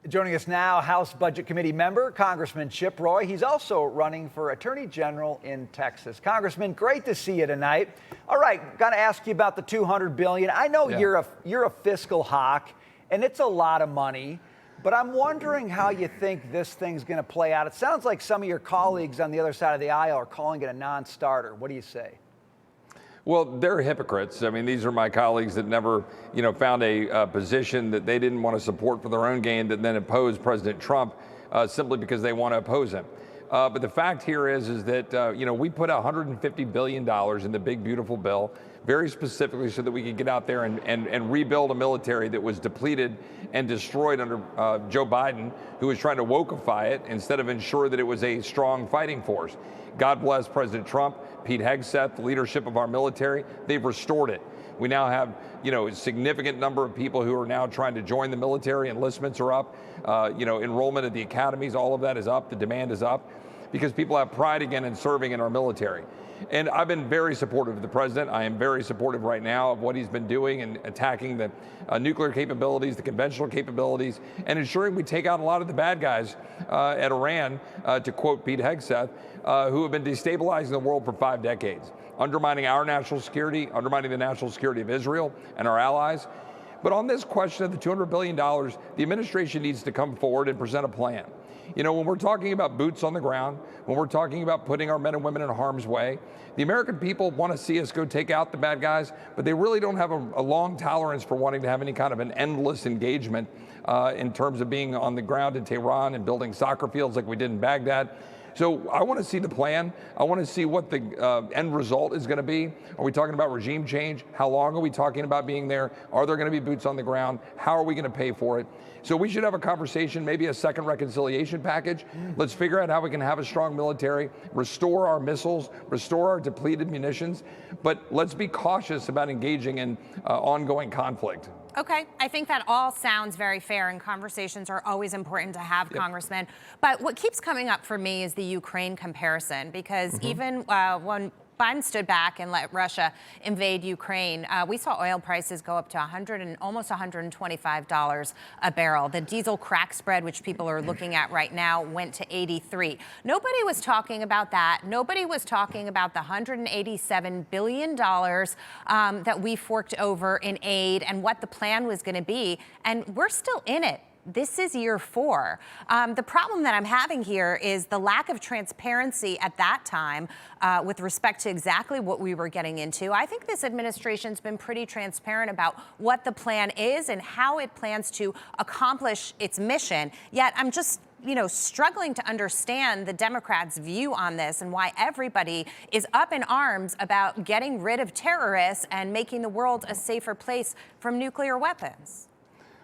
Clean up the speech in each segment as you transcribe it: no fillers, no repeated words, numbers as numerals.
Joining us now, House Budget Committee member, Congressman Chip Roy. He's also running for Attorney General in Texas. Congressman, great to see you tonight. All right, got to ask you about the $200 billion. I know you're a fiscal hawk, and it's a lot of money, but I'm wondering how you think this thing's going to play out. It sounds like some of your colleagues on the other side of the aisle are calling it a non-starter. What do you say? Well, they're hypocrites. I mean, these are my colleagues that never, found a position that they didn't want to support for their own gain, that then opposed President Trump simply because they want to oppose him. But the fact here is that, we put $150 billion in the big, beautiful bill, very specifically so that we could get out there and rebuild a military that was depleted and destroyed under Joe Biden, who was trying to wokeify it instead of ensure that it was a strong fighting force. God bless President Trump, Pete Hegseth, the leadership of our military. They've restored it. We now have, a significant number of people who are now trying to join the military. Enlistments are up. Enrollment at the academies, all of that is up. The demand is up because people have pride again in serving in our military. And I've been very supportive of the president. I am very supportive right now of what he's been doing and attacking the nuclear capabilities, the conventional capabilities, and ensuring we take out a lot of the bad guys at Iran, to quote Pete Hegseth, who have been destabilizing the world for 5 decades, undermining our national security, undermining the national security of Israel and our allies. But on this question of the $200 billion, the administration needs to come forward and present a plan. When we're talking about boots on the ground, when we're talking about putting our men and women in harm's way, the American people want to see us go take out the bad guys, but they really don't have a long tolerance for wanting to have any kind of an endless engagement in terms of being on the ground in Tehran and building soccer fields like we did in Baghdad. So I want to see the plan. I want to see what the end result is going to be. Are we talking about regime change? How long are we talking about being there? Are there going to be boots on the ground? How are we going to pay for it? So we should have a conversation, maybe a second reconciliation package. Let's figure out how we can have a strong military, restore our missiles, restore our depleted munitions, but let's be cautious about engaging in ongoing conflict. Okay, I think that all sounds very fair, and conversations are always important to have, Congressman. But what keeps coming up for me is the Ukraine comparison, because even when Biden stood back and let Russia invade Ukraine, we saw oil prices go up to almost $125 a barrel. The diesel crack spread, which people are looking at right now, went to 83. Nobody was talking about that. Nobody was talking about the $187 billion that we forked over in aid and what the plan was going to be. And we're still in it. This is year 4. The problem that I'm having here is the lack of transparency at that time with respect to exactly what we were getting into. I think this administration's been pretty transparent about what the plan is and how it plans to accomplish its mission. Yet I'm just struggling to understand the Democrats' view on this and why everybody is up in arms about getting rid of terrorists and making the world a safer place from nuclear weapons.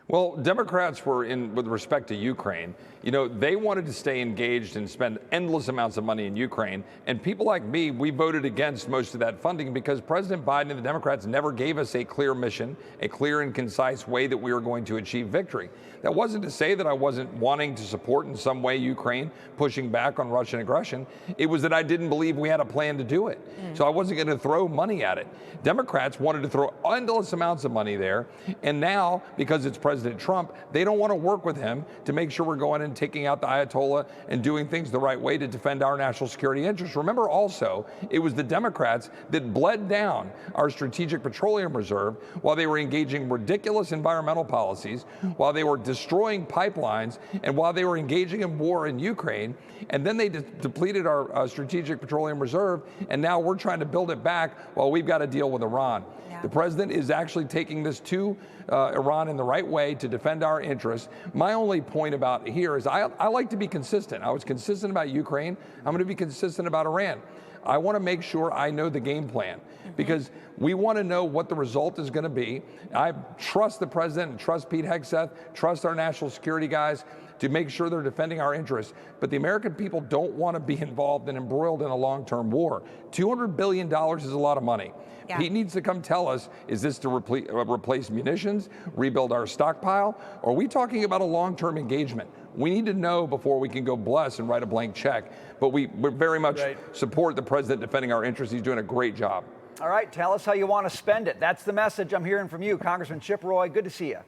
Well, Democrats were with respect to Ukraine, they wanted to stay engaged and spend endless amounts of money in Ukraine. And people like me, we voted against most of that funding because President Biden and the Democrats never gave us a clear mission, a clear and concise way that we were going to achieve victory. That wasn't to say that I wasn't wanting to support in some way Ukraine pushing back on Russian aggression. It was that I didn't believe we had a plan to do it. So I wasn't going to throw money at it. Democrats wanted to throw endless amounts of money there. And now, because it's President Trump, they don't want to work with him to make sure we're going and taking out the Ayatollah and doing things the right way to defend our national security interests. Remember also, it was the Democrats that bled down our strategic petroleum reserve while they were engaging ridiculous environmental policies, while they were destroying pipelines, and while they were engaging in war in Ukraine. And then they depleted our strategic petroleum reserve, and now we're trying to build it back while we've got to deal with Iran. The president is actually taking this to Iran in the right way to defend our interests. My only point about here is I like to be consistent. I was consistent about Ukraine. I'm going to be consistent about Iran. I want to make sure I know the game plan because we want to know what the result is going to be. I trust the president and trust Pete Hegseth, trust our national security guys to make sure they're defending our interests. But the American people don't want to be involved and embroiled in a long-term war. $200 billion is a lot of money. Pete needs to come tell us, is this to replace munitions, rebuild our stockpile, or are we talking about a long-term engagement? We need to know before we can go bless and write a blank check. But we very much support the president defending our interests. He's doing a great job. All right, tell us how you want to spend it. That's the message I'm hearing from you, Congressman Chip Roy. Good to see you.